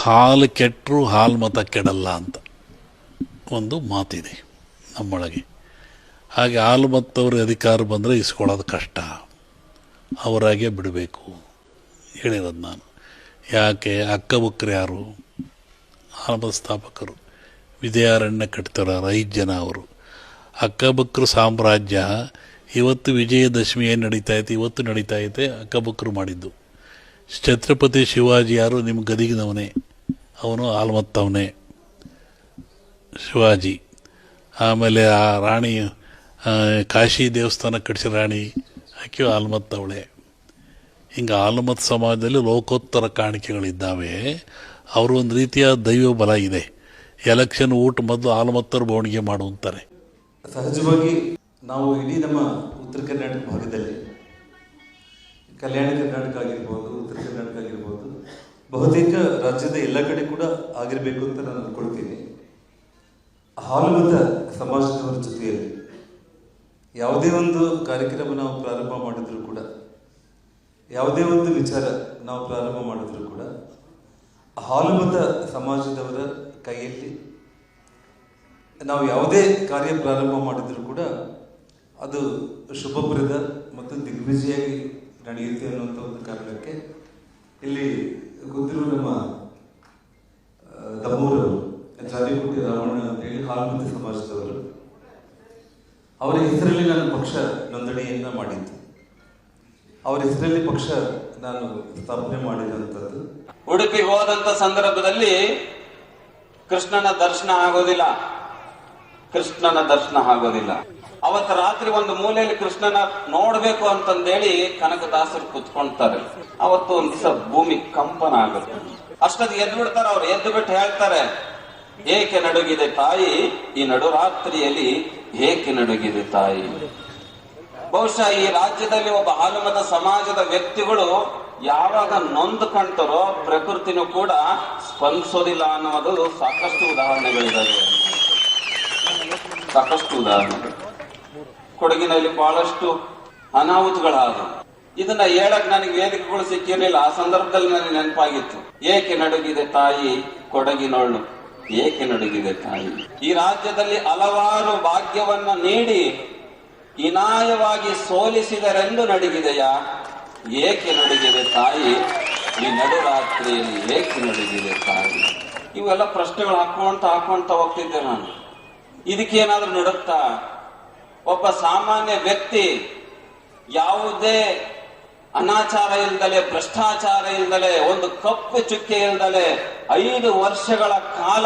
ಹಾಲು ಕೆಟ್ಟರೂ ಹಾಲು ಮತ ಕೆಡಲ್ಲ ಅಂತ ಒಂದು ಮಾತಿದೆ ನಮ್ಮೊಳಗೆ. ಹಾಗೆ ಹಾಲು ಮತ್ತವ್ರ ಅಧಿಕಾರ ಬಂದರೆ ಇಸ್ಕೊಳ್ಳೋದು ಕಷ್ಟ, ಅವರಾಗೆ ಬಿಡಬೇಕು ಹೇಳಿರೋದು ನಾನು. ಯಾಕೆ ಅಕ್ಕಬುಕ್ಕರು ಯಾರು? ಹಾಲು ಸ್ಥಾಪಕರು ವಿಜಯಾರಣ್ಯ ಕಟ್ತಾರೆ 5 ಜನ ಅವರು. ಅಕ್ಕಬುಕ್ಕರು ಸಾಮ್ರಾಜ್ಯ ಇವತ್ತು ವಿಜಯದಶಮಿ ಏನು ನಡೀತಾಯಿದೆ, ಇವತ್ತು ನಡೀತಾಯಿದೆ, ಅಕ್ಕಬುಕ್ಕರು ಮಾಡಿದ್ದು. ಛತ್ರಪತಿ ಶಿವಾಜಿ ಯಾರು? ನಿಮ್ಮ ಗದಿಗಿನವನೇ, ಅವನು ಆಲ್ಮತ್ತವನೇ ಶಿವಾಜಿ. ಆಮೇಲೆ ಆ ರಾಣಿ ಕಾಶಿ ದೇವಸ್ಥಾನ ಕಟ್ಟಿಸಿ ರಾಣಿ ಆಕೆಯು ಆಲ್ಮತ್ತವಳೆ. ಹಿಂಗೆ ಆಲ್ಮತ್ ಸಮಾಜದಲ್ಲಿ ಲೋಕೋತ್ತರ ಕಾಣಿಕೆಗಳಿದ್ದಾವೆ. ಅವರು ಒಂದು ರೀತಿಯ ದೈವ ಬಲ ಇದೆ. ಎಲೆಕ್ಷನ್ ಊಟ ಮೊದಲು ಆಲ್ಮತ್ತರು ಬವಣಿಗೆ ಮಾಡುವಂತಾರೆ. ಸಹಜವಾಗಿ ನಾವು ಇಡೀ ನಮ್ಮ ಉತ್ತರ ಕರ್ನಾಟಕ ಭಾಗದಲ್ಲಿ, ಕಲ್ಯಾಣ ಕರ್ನಾಟಕ ಆಗಿರ್ಬೋದು, ಉತ್ತರ ಕರ್ನಾಟಕ ಆಗಿರ್ಬೋದು, ಬಹುತೇಕ ರಾಜ್ಯದ ಎಲ್ಲ ಕಡೆ ಕೂಡ ಆಗಿರಬೇಕು ಅಂತ ನಾನು ಅಂದ್ಕೊಳ್ತೀನಿ. ಹಾಲುಮತ ಸಮಾಜದವರ ಜೊತೆಯಲ್ಲಿ ಯಾವುದೇ ಒಂದು ಕಾರ್ಯಕ್ರಮ ನಾವು ಪ್ರಾರಂಭ ಮಾಡಿದ್ರು ಕೂಡ, ಯಾವುದೇ ಒಂದು ವಿಚಾರ ನಾವು ಪ್ರಾರಂಭ ಮಾಡಿದ್ರು ಕೂಡ ಹಾಲುಮತ ಸಮಾಜದವರ ಕೈಯಲ್ಲಿ ನಾವು ಯಾವುದೇ ಕಾರ್ಯ ಪ್ರಾರಂಭ ಮಾಡಿದ್ರು ಕೂಡ ಅದು ಶುಭಪ್ರದ ಮತ್ತು ದಿಗ್ವಿಜಯಾಗಿ ನಡೆಯುತ್ತೆ ಅನ್ನುವಂಥ ಒಂದು ಕಾರಣಕ್ಕೆ ಇಲ್ಲಿ ಗೊತ್ತಿರುವ ನಮ್ಮ ದಮ್ಮೂರವರು ಜಾಲಿಕೋಟೆ ರಾಮಣ್ಣ ಅಂತೇಳಿ ಹಾಲುಮತ ಸಮಾಜದವರು, ಅವರ ಹೆಸರಲ್ಲಿ ನಾನು ಪಕ್ಷ ನೋಂದಣಿಯನ್ನ ಮಾಡಿದ್ದು. ಅವರ ಹೆಸರಲ್ಲಿ ಪಕ್ಷ ನಾನು ಸ್ಥಾಪನೆ ಮಾಡಿದಂಥದ್ದು. ಉಡುಪಿ ಹೋದಂತ ಸಂದರ್ಭದಲ್ಲಿ ಕೃಷ್ಣನ ದರ್ಶನ ಆಗೋದಿಲ್ಲ, ಕೃಷ್ಣನ ದರ್ಶನ ಆಗೋದಿಲ್ಲ. ಅವತ್ತು ರಾತ್ರಿ ಒಂದು ಮೂಲೆಯಲ್ಲಿ ಕೃಷ್ಣನ ನೋಡ್ಬೇಕು ಅಂತಂದೇಳಿ ಕನಕದಾಸರು ಕುತ್ಕೊಳ್ತಾರೆ. ಅವತ್ತು ಒಂದ್ ದಿವಸ ಭೂಮಿ ಕಂಪನ ಆಗುತ್ತೆ. ಅಷ್ಟೊತ್ತಿಗೆ ಎದ್ದು ಬಿಡ್ತಾರೆ. ಅವ್ರು ಎದ್ದು ಬಿಟ್ಟು ಹೇಳ್ತಾರೆ, ಏಕೆ ನಡುಗಿದೆ ತಾಯಿ ಈ ನಡುರಾತ್ರಿಯಲ್ಲಿ, ಏಕೆ ನಡುಗಿದೆ ತಾಯಿ. ಬಹುಶಃ ಈ ರಾಜ್ಯದಲ್ಲಿ ಒಬ್ಬ ಹಾಲುಮತ ಸಮಾಜದ ವ್ಯಕ್ತಿಗಳು ಯಾವಾಗ ನೊಂದು ಕಾಣ್ತಾರೋ ಪ್ರಕೃತಿನೂ ಕೂಡ ಸ್ಪಂದಿಸೋದಿಲ್ಲ ಅನ್ನೋದು ಸಾಕಷ್ಟು ಉದಾಹರಣೆಗಳಿದ್ದಾವೆ. ಸಾಕಷ್ಟು ಉದಾಹರಣೆಗಳು. ಕೊಡಗಿನಲ್ಲಿ ಬಹಳಷ್ಟು ಅನಾಹುತಗಳಾದವು. ಇದನ್ನ ಹೇಳಕ್ ನನಗೆ ವೇದಿಕೆಗಳು ಸಿಕ್ಕಿರಲಿಲ್ಲ. ಆ ಸಂದರ್ಭದಲ್ಲಿ ನನಗೆ ನೆನಪಾಗಿತ್ತು, ಏಕೆ ನಡುಗಿದೆ ತಾಯಿ ಕೊಡಗಿನೊಳ್ಳು, ಏಕೆ ನಡುಗಿದೆ ತಾಯಿ. ಈ ರಾಜ್ಯದಲ್ಲಿ ಹಲವಾರು ಭಾಗ್ಯವನ್ನ ನೀಡಿ ಹೀನಾಯವಾಗಿ ಸೋಲಿಸಿದರೆಂದು ನಡುಗಿದೆಯಾ, ಏಕೆ ನಡುಗಿದೆ ತಾಯಿ ಈ ನಡುರಾತ್ರಿಯಲ್ಲಿ, ಏಕೆ ನಡುಗಿದೆ ತಾಯಿ. ಇವೆಲ್ಲ ಪ್ರಶ್ನೆಗಳು ಹಾಕೊಂತ ಹೋಗ್ತಿದ್ದೆ ನಾನು. ಇದಕ್ಕೇನಾದ್ರೂ ನಡುತ್ತಾ? ಒಬ್ಬ ಸಾಮಾನ್ಯ ವ್ಯಕ್ತಿ ಯಾವುದೇ ಅನಾಚಾರ ಇಲ್ದಲೆ, ಭ್ರಷ್ಟಾಚಾರ ಇಲ್ದಲೆ, ಒಂದು ಕಪ್ಪು ಚುಕ್ಕೆ ಇಲ್ದಲೆ 5 ವರ್ಷಗಳ ಕಾಲ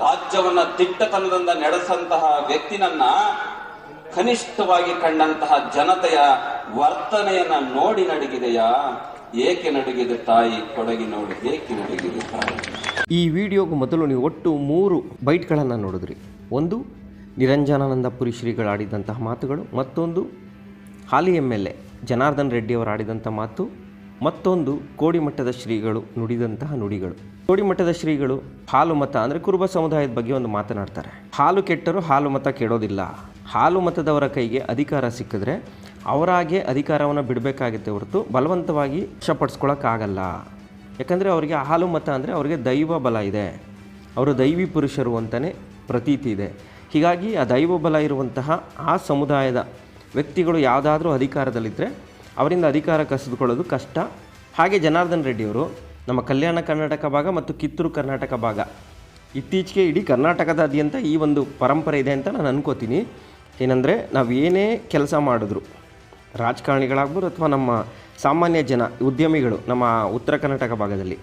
ರಾಜ್ಯವನ್ನ ದಿಟ್ಟತನದಿಂದ ನಡೆಸಂತಹ ವ್ಯಕ್ತಿನನ್ನ ಕನಿಷ್ಠವಾಗಿ ಕಂಡಂತಹ ಜನತೆಯ ವರ್ತನೆಯನ್ನ ನೋಡಿ ನಡುಗಿದೆಯಾ, ಏಕೆ ನಡುಗಿದೆ ತಾಯಿ ಕೊಡಗಿನೋಡು, ಏಕೆ ನಡುಗಿದೆ ತಾಯಿ. ಈ ವಿಡಿಯೋಗೂ ಮೊದಲು ನೀವು ಒಟ್ಟು 3 ಬೈಟ್ಗಳನ್ನು ನೋಡಿದ್ರಿ. ಒಂದು ನಿರಂಜನಾನಂದಪುರಿ ಶ್ರೀಗಳು ಆಡಿದಂತಹ ಮಾತುಗಳು, ಮತ್ತೊಂದು ಹಾಲಿ MLA ಜನಾರ್ದನ್ ರೆಡ್ಡಿ ಅವರು ಆಡಿದಂಥ ಮಾತು, ಮತ್ತೊಂದು ಕೋಡಿಮಠದ ಶ್ರೀಗಳು ನುಡಿದಂತಹ ನುಡಿಗಳು. ಕೋಡಿಮಠದ ಶ್ರೀಗಳು ಹಾಲು ಮತ ಅಂದರೆ ಕುರುಬ ಸಮುದಾಯದ ಬಗ್ಗೆ ಒಂದು ಮಾತನಾಡ್ತಾರೆ. ಹಾಲು ಕೆಟ್ಟರೂ ಹಾಲು ಮತ ಕೆಡೋದಿಲ್ಲ. ಹಾಲು ಮತದವರ ಕೈಗೆ ಅಧಿಕಾರ ಸಿಕ್ಕಿದ್ರೆ ಅವರಾಗೆ ಅಧಿಕಾರವನ್ನು ಬಿಡಬೇಕಾಗುತ್ತೆ ಹೊರತು ಬಲವಂತವಾಗಿ ವಶಪಡಿಸ್ಕೊಳ್ಳೋಕ್ಕಾಗಲ್ಲ. ಯಾಕಂದರೆ ಅವರಿಗೆ ಹಾಲು ಮತ ಅಂದರೆ ಅವರಿಗೆ ದೈವ ಬಲ ಇದೆ, ಅವರು ದೈವಿ ಪುರುಷರು ಅಂತಲೇ ಪ್ರತೀತಿ ಇದೆ. ಹೀಗಾಗಿ ಆ ದೈವ ಬಲ ಇರುವಂತಹ ಆ ಸಮುದಾಯದ ವ್ಯಕ್ತಿಗಳು ಯಾವುದಾದ್ರೂ ಅಧಿಕಾರದಲ್ಲಿದ್ದರೆ ಅವರಿಂದ ಅಧಿಕಾರ ಕಸಿದುಕೊಳ್ಳೋದು ಕಷ್ಟ. ಹಾಗೆ ಜನಾರ್ದನ್ ರೆಡ್ಡಿಯವರು ನಮ್ಮ ಕಲ್ಯಾಣ ಕರ್ನಾಟಕ ಭಾಗ ಮತ್ತು ಕಿತ್ತೂರು ಕರ್ನಾಟಕ ಭಾಗ, ಇತ್ತೀಚೆಗೆ ಇಡೀ ಕರ್ನಾಟಕದಾದ್ಯಂತ ಈ ಒಂದು ಪರಂಪರೆ ಇದೆ ಅಂತ ನಾನು ಅನ್ಕೋತೀನಿ. ಏನಂದರೆ ನಾವು ಏನೇ ಕೆಲಸ ಮಾಡಿದ್ರು, ರಾಜಕಾರಣಿಗಳಾಗ್ಬೋದು ಅಥವಾ ನಮ್ಮ ಸಾಮಾನ್ಯ ಜನ ಉದ್ಯಮಿಗಳು ನಮ್ಮ ಉತ್ತರ ಕರ್ನಾಟಕ ಭಾಗದಲ್ಲಿ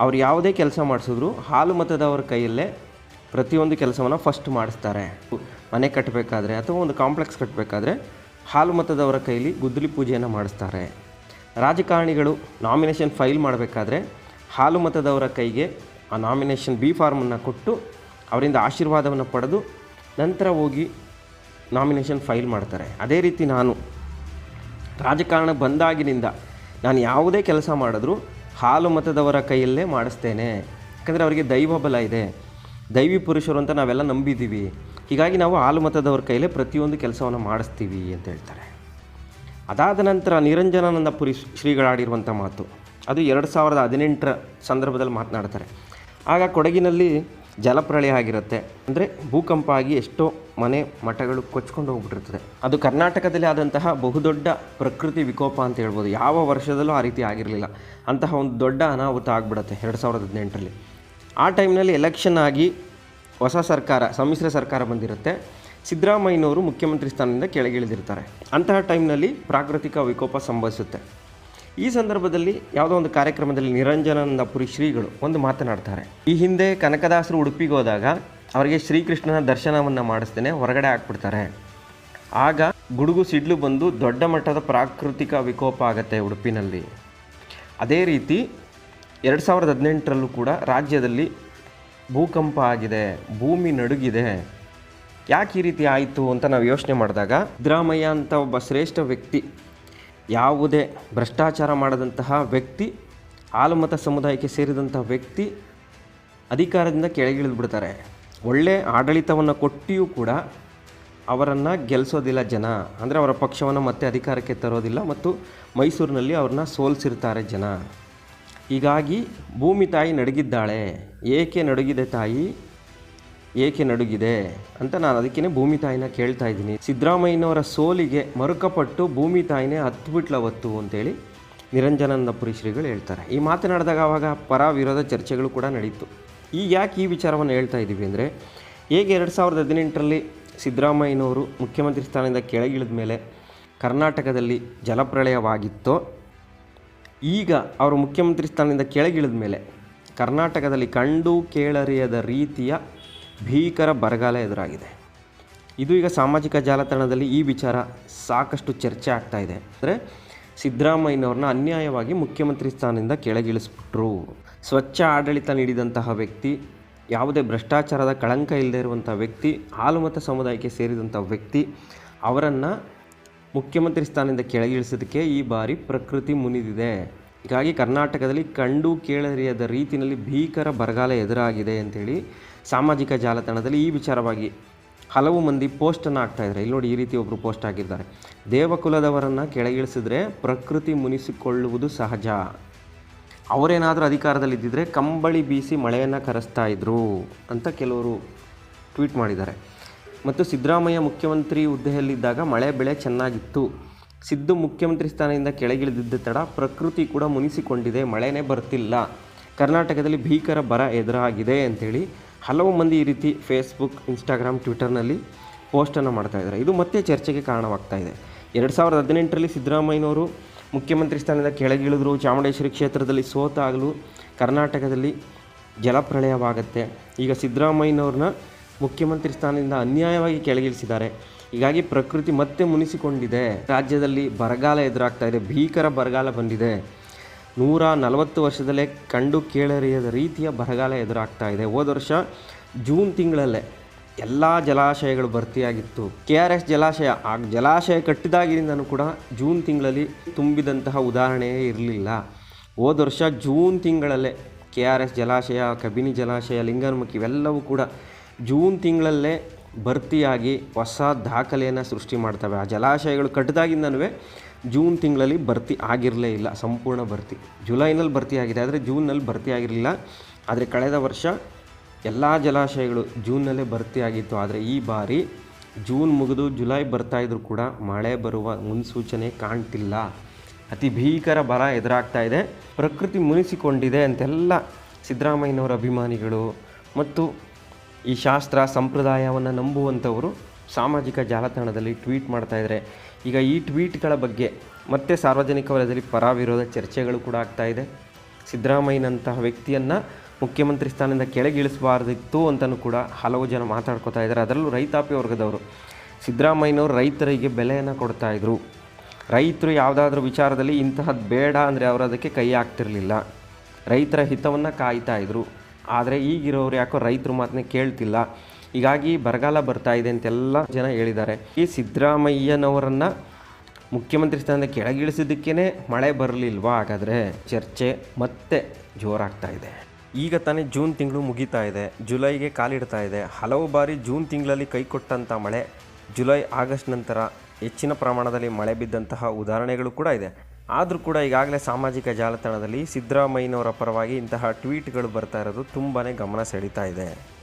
ಅವ್ರು ಯಾವುದೇ ಕೆಲಸ ಮಾಡಿಸಿದ್ರು ಹಾಲು ಮತದವರ ಕೈಯಲ್ಲೇ ಪ್ರತಿಯೊಂದು ಕೆಲಸವನ್ನು ಫಸ್ಟ್ ಮಾಡಿಸ್ತಾರೆ. ಮನೆ ಕಟ್ಟಬೇಕಾದ್ರೆ ಅಥವಾ ಒಂದು ಕಾಂಪ್ಲೆಕ್ಸ್ ಕಟ್ಟಬೇಕಾದ್ರೆ ಹಾಲು ಮತದವರ ಕೈಲಿ ಗುದ್ದಲಿ ಪೂಜೆಯನ್ನು ಮಾಡಿಸ್ತಾರೆ. ರಾಜಕಾರಣಿಗಳು ನಾಮಿನೇಷನ್ ಫೈಲ್ ಮಾಡಬೇಕಾದ್ರೆ ಹಾಲು ಮತದವರ ಕೈಗೆ ಆ ನಾಮಿನೇಷನ್ ಬಿ ಫಾರ್ಮನ್ನು ಕೊಟ್ಟು ಅವರಿಂದ ಆಶೀರ್ವಾದವನ್ನು ಪಡೆದು ನಂತರ ಹೋಗಿ ನಾಮಿನೇಷನ್ ಫೈಲ್ ಮಾಡ್ತಾರೆ. ಅದೇ ರೀತಿ ನಾನು ರಾಜಕಾರಣ ಬಂದಾಗಿನಿಂದ ನಾನು ಯಾವುದೇ ಕೆಲಸ ಮಾಡಿದ್ರೂ ಹಾಲು ಮತದವರ ಕೈಯಲ್ಲೇ ಮಾಡಿಸ್ತೇನೆ. ಯಾಕಂದರೆ ಅವರಿಗೆ ದೈವ ಬಲ ಇದೆ, ದೈವಿ ಪುರುಷರು ಅಂತ ನಾವೆಲ್ಲ ನಂಬಿದ್ದೀವಿ. ಹೀಗಾಗಿ ನಾವು ಹಾಲು ಮತದವ್ರ ಕೈಲೇ ಪ್ರತಿಯೊಂದು ಕೆಲಸವನ್ನು ಮಾಡಿಸ್ತೀವಿ ಅಂತ ಹೇಳ್ತಾರೆ. ಅದಾದ ನಂತರ ನಿರಂಜನಾನಂದಪುರಿ ಶ್ರೀಗಳಾಡಿರುವಂಥ ಮಾತು, ಅದು 2018 ಸಂದರ್ಭದಲ್ಲಿ ಮಾತನಾಡ್ತಾರೆ. ಆಗ ಕೊಡಗಿನಲ್ಲಿ ಜಲಪ್ರಳಯ ಆಗಿರುತ್ತೆ, ಅಂದರೆ ಭೂಕಂಪ ಆಗಿ ಎಷ್ಟೋ ಮನೆ ಮಠಗಳು ಕೊಚ್ಕೊಂಡು ಹೋಗ್ಬಿಟ್ಟಿರ್ತದೆ. ಅದು ಕರ್ನಾಟಕದಲ್ಲಿ ಆದಂತಹ ಬಹುದೊಡ್ಡ ಪ್ರಕೃತಿ ವಿಕೋಪ ಅಂತ ಹೇಳ್ಬೋದು. ಯಾವ ವರ್ಷದಲ್ಲೂ ಆ ರೀತಿ ಆಗಿರಲಿಲ್ಲ. ಅಂತಹ ಒಂದು ದೊಡ್ಡ ಅನಾಹುತ ಆಗಿಬಿಡುತ್ತೆ 2018ರಲ್ಲಿ. ಆ ಟೈಮ್ನಲ್ಲಿ ಎಲೆಕ್ಷನ್ ಆಗಿ ಹೊಸ ಸರ್ಕಾರ, ಸಮ್ಮಿಶ್ರ ಸರ್ಕಾರ ಬಂದಿರುತ್ತೆ. ಸಿದ್ದರಾಮಯ್ಯನವರು ಮುಖ್ಯಮಂತ್ರಿ ಸ್ಥಾನದಿಂದ ಕೆಳಗಿಳಿದಿರ್ತಾರೆ. ಅಂತಹ ಟೈಮ್ನಲ್ಲಿ ಪ್ರಾಕೃತಿಕ ವಿಕೋಪ ಸಂಭವಿಸುತ್ತೆ. ಈ ಸಂದರ್ಭದಲ್ಲಿ ಯಾವುದೋ ಒಂದು ಕಾರ್ಯಕ್ರಮದಲ್ಲಿ ನಿರಂಜನಾನಂದಪುರಿ ಶ್ರೀಗಳು ಒಂದು ಮಾತನಾಡ್ತಾರೆ. ಈ ಹಿಂದೆ ಕನಕದಾಸರು ಉಡುಪಿಗೆ ಹೋದಾಗ ಅವರಿಗೆ ಶ್ರೀಕೃಷ್ಣನ ದರ್ಶನವನ್ನು ಮಾಡಿಸ್ತೇನೆ ಹೊರಗಡೆ ಹಾಕ್ಬಿಡ್ತಾರೆ. ಆಗ ಗುಡುಗು ಸಿಡ್ಲು ಬಂದು ದೊಡ್ಡ ಮಟ್ಟದ ಪ್ರಾಕೃತಿಕ ವಿಕೋಪ ಆಗುತ್ತೆ ಉಡುಪಿನಲ್ಲಿ. ಅದೇ ರೀತಿ 2018ರಲ್ಲೂ ಕೂಡ ರಾಜ್ಯದಲ್ಲಿ ಭೂಕಂಪ ಆಗಿದೆ, ಭೂಮಿ ನಡುಗಿದೆ. ಯಾಕೆ ಈ ರೀತಿ ಆಯಿತು ಅಂತ ನಾವು ಯೋಚನೆ ಮಾಡಿದಾಗ, ಸಿದ್ದರಾಮಯ್ಯ ಅಂತ ಒಬ್ಬ ಶ್ರೇಷ್ಠ ವ್ಯಕ್ತಿ, ಯಾವುದೇ ಭ್ರಷ್ಟಾಚಾರ ಮಾಡದಂತಹ ವ್ಯಕ್ತಿ, ಹಾಲುಮತ ಸಮುದಾಯಕ್ಕೆ ಸೇರಿದಂತಹ ವ್ಯಕ್ತಿ ಅಧಿಕಾರದಿಂದ ಕೆಳಗಿಳಿದು ಬಿಡ್ತಾರೆ. ಒಳ್ಳೆ ಆಡಳಿತವನ್ನು ಕೊಟ್ಟಿಯೂ ಕೂಡ ಅವರನ್ನು ಗೆಲ್ಲಿಸೋದಿಲ್ಲ ಜನ. ಅಂದರೆ ಅವರ ಪಕ್ಷವನ್ನು ಮತ್ತೆ ಅಧಿಕಾರಕ್ಕೆ ತರೋದಿಲ್ಲ ಮತ್ತು ಮೈಸೂರಿನಲ್ಲಿ ಅವ್ರನ್ನ ಸೋಲಿಸಿರ್ತಾರೆ ಜನ. ಹೀಗಾಗಿ ಭೂಮಿ ತಾಯಿ ನಡುಗಿದ್ದಾಳೆ. ಏಕೆ ನಡುಗಿದೆ ತಾಯಿ, ಏಕೆ ನಡುಗಿದೆ ಅಂತ ನಾನು ಅದಕ್ಕೇ ಭೂಮಿ ತಾಯಿನ ಕೇಳ್ತಾ ಇದ್ದೀನಿ. ಸಿದ್ದರಾಮಯ್ಯನವರ ಸೋಲಿಗೆ ಮರುಕಪಟ್ಟು ಭೂಮಿ ತಾಯಿನೇ ಹತ್ತುಬಿಟ್ಲವತ್ತು ಅಂತೇಳಿ ನಿರಂಜನಾನಂದಪುರಿ ಶ್ರೀಗಳು ಹೇಳ್ತಾರೆ. ಈ ಮಾತನಾಡಿದಾಗ ಆವಾಗ ಪರ ವಿರೋಧ ಚರ್ಚೆಗಳು ಕೂಡ ನಡೀತು. ಈಗ ಯಾಕೆ ಈ ವಿಚಾರವನ್ನು ಹೇಳ್ತಾ ಇದ್ದೀವಿ ಅಂದರೆ, ಹೇಗೆ 2018ರಲ್ಲಿ ಸಿದ್ದರಾಮಯ್ಯನವರು ಮುಖ್ಯಮಂತ್ರಿ ಸ್ಥಾನದಿಂದ ಕೆಳಗಿಳಿದ ಮೇಲೆ ಕರ್ನಾಟಕದಲ್ಲಿ ಜಲಪ್ರಳಯವಾಗಿತ್ತೋ, ಈಗ ಅವರು ಮುಖ್ಯಮಂತ್ರಿ ಸ್ಥಾನದಿಂದ ಕೆಳಗಿಳಿದ ಮೇಲೆ ಕರ್ನಾಟಕದಲ್ಲಿ ಕಂಡು ಕೇಳರಿಯದ ರೀತಿಯ ಭೀಕರ ಬರಗಾಲ ಎದುರಾಗಿದೆ. ಇದು ಈಗ ಸಾಮಾಜಿಕ ಜಾಲತಾಣದಲ್ಲಿ ಈ ವಿಚಾರ ಸಾಕಷ್ಟು ಚರ್ಚೆ ಆಗ್ತಾ ಇದೆ. ಅಂದರೆ ಸಿದ್ದರಾಮಯ್ಯನವ್ರನ್ನ ಅನ್ಯಾಯವಾಗಿ ಮುಖ್ಯಮಂತ್ರಿ ಸ್ಥಾನದಿಂದ ಕೆಳಗಿಳಿಸ್ಬಿಟ್ರು. ಸ್ವಚ್ಛ ಆಡಳಿತ ನೀಡಿದಂತಹ ವ್ಯಕ್ತಿ, ಯಾವುದೇ ಭ್ರಷ್ಟಾಚಾರದ ಕಳಂಕ ಇಲ್ಲದೆ ಇರುವಂಥ ವ್ಯಕ್ತಿ, ಹಾಲುಮತ ಸಮುದಾಯಕ್ಕೆ ಸೇರಿದಂಥ ವ್ಯಕ್ತಿ, ಅವರನ್ನು ಮುಖ್ಯಮಂತ್ರಿ ಸ್ಥಾನದಿಂದ ಕೆಳಗಿಳಿಸೋದಕ್ಕೆ ಈ ಬಾರಿ ಪ್ರಕೃತಿ ಮುನಿದಿದೆ. ಹೀಗಾಗಿ ಕರ್ನಾಟಕದಲ್ಲಿ ಕಂಡು ಕೇಳರಿಯದ ರೀತಿಯಲ್ಲಿ ಭೀಕರ ಬರಗಾಲ ಎದುರಾಗಿದೆ ಅಂಥೇಳಿ ಸಾಮಾಜಿಕ ಜಾಲತಾಣದಲ್ಲಿ ಈ ವಿಚಾರವಾಗಿ ಹಲವು ಮಂದಿ ಪೋಸ್ಟನ್ನು ಹಾಕ್ತಾಯಿದ್ದಾರೆ. ಇಲ್ಲಿ ನೋಡಿ, ಈ ರೀತಿ ಒಬ್ಬರು ಪೋಸ್ಟ್ ಹಾಕಿದ್ದಾರೆ. ದೇವಕುಲದವರನ್ನು ಕೆಳಗಿಳಿಸಿದ್ರೆ ಪ್ರಕೃತಿ ಮುನಿಸಿಕೊಳ್ಳುವುದು ಸಹಜ. ಅವರೇನಾದರೂ ಅಧಿಕಾರದಲ್ಲಿದ್ದಿದ್ರೆ ಕಂಬಳಿ ಬೀಸಿ ಮಳೆಯನ್ನು ಕರೆಸ್ತಾ ಇದ್ರು ಅಂತ ಕೆಲವರು ಟ್ವೀಟ್ ಮಾಡಿದ್ದಾರೆ. ಮತ್ತು ಸಿದ್ದರಾಮಯ್ಯ ಮುಖ್ಯಮಂತ್ರಿ ಹುದ್ದೆಯಲ್ಲಿದ್ದಾಗ ಮಳೆ ಬೆಳೆ ಚೆನ್ನಾಗಿತ್ತು. ಸಿದ್ದು ಮುಖ್ಯಮಂತ್ರಿ ಸ್ಥಾನದಿಂದ ಕೆಳಗಿಳಿದಿದ್ದ ತಡ ಪ್ರಕೃತಿ ಕೂಡ ಮುನಿಸಿಕೊಂಡಿದೆ, ಮಳೆನೇ ಬರ್ತಿಲ್ಲ, ಕರ್ನಾಟಕದಲ್ಲಿ ಭೀಕರ ಬರ ಎದುರಾಗಿದೆ ಅಂಥೇಳಿ ಹಲವು ಮಂದಿ ಈ ರೀತಿ ಫೇಸ್ಬುಕ್, ಇನ್ಸ್ಟಾಗ್ರಾಮ್, ಟ್ವಿಟರ್ನಲ್ಲಿ ಪೋಸ್ಟನ್ನು ಮಾಡ್ತಾಯಿದ್ದಾರೆ. ಇದು ಮತ್ತೆ ಚರ್ಚೆಗೆ ಕಾರಣವಾಗ್ತಾ ಇದೆ. 2018ರಲ್ಲಿ ಸಿದ್ದರಾಮಯ್ಯನವರು ಮುಖ್ಯಮಂತ್ರಿ ಸ್ಥಾನದಿಂದ ಕೆಳಗಿಳಿದ್ರು. ಚಾಮುಂಡೇಶ್ವರಿ ಕ್ಷೇತ್ರದಲ್ಲಿ ಸೋತಾಗಲೂ ಕರ್ನಾಟಕದಲ್ಲಿ ಜಲಪ್ರಳಯವಾಗುತ್ತೆ. ಈಗ ಸಿದ್ದರಾಮಯ್ಯನವ್ರನ್ನ ಮುಖ್ಯಮಂತ್ರಿ ಸ್ಥಾನದಿಂದ ಅನ್ಯಾಯವಾಗಿ ಕೆಳಗಿಳಿಸಿದ್ದಾರೆ. ಹೀಗಾಗಿ ಪ್ರಕೃತಿ ಮತ್ತೆ ಮುನಿಸಿಕೊಂಡಿದೆ. ರಾಜ್ಯದಲ್ಲಿ ಬರಗಾಲ ಎದುರಾಗ್ತಾ ಇದೆ, ಭೀಕರ ಬರಗಾಲ ಬಂದಿದೆ. 140 ವರ್ಷದಲ್ಲೇ ಕಂಡು ಕೇಳರಿಯದ ರೀತಿಯ ಬರಗಾಲ ಎದುರಾಗ್ತಾ ಇದೆ. ಹೋದ ವರ್ಷ ಜೂನ್ ತಿಂಗಳಲ್ಲೇ ಎಲ್ಲ ಜಲಾಶಯಗಳು ಭರ್ತಿಯಾಗಿತ್ತು. KRS ಜಲಾಶಯ, ಆ ಜಲಾಶಯ ಕಟ್ಟಿದಾಗಿನಿಂದನೂ ಕೂಡ ಜೂನ್ ತಿಂಗಳಲ್ಲಿ ತುಂಬಿದಂತಹ ಉದಾಹರಣೆಯೇ ಇರಲಿಲ್ಲ. ಹೋದ ವರ್ಷ ಜೂನ್ ತಿಂಗಳಲ್ಲೇ KRS ಜಲಾಶಯ, ಕಬಿನಿ ಜಲಾಶಯ, ಲಿಂಗನಮಕ್ಕಿ ಇವೆಲ್ಲವೂ ಕೂಡ ಜೂನ್ ತಿಂಗಳಲ್ಲೇ ಭರ್ತಿಯಾಗಿ ಹೊಸ ದಾಖಲೆಯನ್ನು ಸೃಷ್ಟಿ ಮಾಡ್ತವೆ. ಆ ಜಲಾಶಯಗಳು ಕಟ್ಟಿದಾಗಿಂದನೂ ಜೂನ್ ತಿಂಗಳಲ್ಲಿ ಭರ್ತಿ ಆಗಿರಲೇ ಇಲ್ಲ, ಸಂಪೂರ್ಣ ಭರ್ತಿ. ಜುಲೈನಲ್ಲಿ ಭರ್ತಿಯಾಗಿದೆ, ಆದರೆ ಜೂನ್ನಲ್ಲಿ ಭರ್ತಿ ಆಗಿರಲಿಲ್ಲ. ಆದರೆ ಕಳೆದ ವರ್ಷ ಎಲ್ಲ ಜಲಾಶಯಗಳು ಜೂನ್ನಲ್ಲೇ ಭರ್ತಿಯಾಗಿತ್ತು. ಆದರೆ ಈ ಬಾರಿ ಜೂನ್ ಮುಗಿದು ಜುಲೈ ಬರ್ತಾಯಿದ್ರು ಕೂಡ ಮಳೆ ಬರುವ ಮುನ್ಸೂಚನೆ ಕಾಣ್ತಿಲ್ಲ. ಅತಿ ಭೀಕರ ಬರ ಎದುರಾಗ್ತಾ ಇದೆ, ಪ್ರಕೃತಿ ಮುನಿಸಿಕೊಂಡಿದೆ ಅಂತೆಲ್ಲ ಸಿದ್ದರಾಮಯ್ಯನವರ ಅಭಿಮಾನಿಗಳು ಮತ್ತು ಈ ಶಾಸ್ತ್ರ ಸಂಪ್ರದಾಯವನ್ನು ನಂಬುವಂಥವರು ಸಾಮಾಜಿಕ ಜಾಲತಾಣದಲ್ಲಿ ಟ್ವೀಟ್ ಮಾಡ್ತಾಯಿದ್ದಾರೆ. ಈಗ ಈ ಟ್ವೀಟ್ಗಳ ಬಗ್ಗೆ ಮತ್ತೆ ಸಾರ್ವಜನಿಕ ವಲಯದಲ್ಲಿ ಪರ ವಿರೋಧ ಚರ್ಚೆಗಳು ಕೂಡ ಆಗ್ತಾಯಿದೆ. ಸಿದ್ದರಾಮಯ್ಯನಂತಹ ವ್ಯಕ್ತಿಯನ್ನು ಮುಖ್ಯಮಂತ್ರಿ ಸ್ಥಾನದಿಂದ ಕೆಳಗಿಳಿಸಬಾರ್ದಿತ್ತು ಅಂತಲೂ ಕೂಡ ಹಲವು ಜನ ಮಾತಾಡ್ಕೋತಾ ಇದ್ದಾರೆ. ಅದರಲ್ಲೂ ರೈತಾಪಿ ವರ್ಗದವರು. ಸಿದ್ದರಾಮಯ್ಯನವರು ರೈತರಿಗೆ ಬೆಲೆಯನ್ನು ಕೊಡ್ತಾಯಿದ್ರು. ರೈತರು ಯಾವುದಾದ್ರೂ ವಿಚಾರದಲ್ಲಿ ಇಂತಹದ್ದು ಬೇಡ ಅಂದರೆ ಅವರು ಅದಕ್ಕೆ ಕೈ ಹಾಕ್ತಿರ್ಲಿಲ್ಲ. ರೈತರ ಹಿತವನ್ನು ಕಾಯ್ತಾಯಿದ್ರು. ಆದರೆ ಈಗಿರೋರು ಯಾಕೋ ರೈತರ ಮಾತನ್ನೇ ಕೇಳ್ತಿಲ್ಲ. ಹೀಗಾಗಿ ಬರಗಾಲ ಬರ್ತಾ ಇದೆ ಅಂತೆಲ್ಲ ಜನ ಹೇಳಿದ್ದಾರೆ. ಈ ಸಿದ್ದರಾಮಯ್ಯನವರನ್ನು ಮುಖ್ಯಮಂತ್ರಿ ಸ್ಥಾನದಿಂದ ಕೆಳಗಿಳಿಸಿದ್ದಕ್ಕೇ ಮಳೆ ಬರಲಿಲ್ವಾ? ಹಾಗಾದರೆ ಚರ್ಚೆ ಮತ್ತೆ ಜೋರಾಗ್ತಾ ಇದೆ. ಈಗ ತಾನೇ ಜೂನ್ ತಿಂಗಳು ಮುಗಿತಾ ಇದೆ, ಜುಲೈಗೆ ಕಾಲಿಡ್ತಾ ಇದೆ. ಹಲವು ಬಾರಿ ಜೂನ್ ತಿಂಗಳಲ್ಲಿ ಕೈ ಕೊಟ್ಟಂಥ ಮಳೆ ಜುಲೈ ಆಗಸ್ಟ್ ನಂತರ ಹೆಚ್ಚಿನ ಪ್ರಮಾಣದಲ್ಲಿ ಮಳೆ ಬಿದ್ದಂತಹ ಉದಾಹರಣೆಗಳು ಕೂಡ ಇದೆ. ಆದರೂ ಕೂಡ ಈಗಾಗಲೇ ಸಾಮಾಜಿಕ ಜಾಲತಾಣದಲ್ಲಿ ಸಿದ್ದರಾಮಯ್ಯನವರ ಪರವಾಗಿ ಇಂತಹ ಟ್ವೀಟ್ಗಳು ಬರ್ತಾ ಇರೋದು ತುಂಬಾ ಗಮನ ಸೆಳೀತಾ ಇದೆ.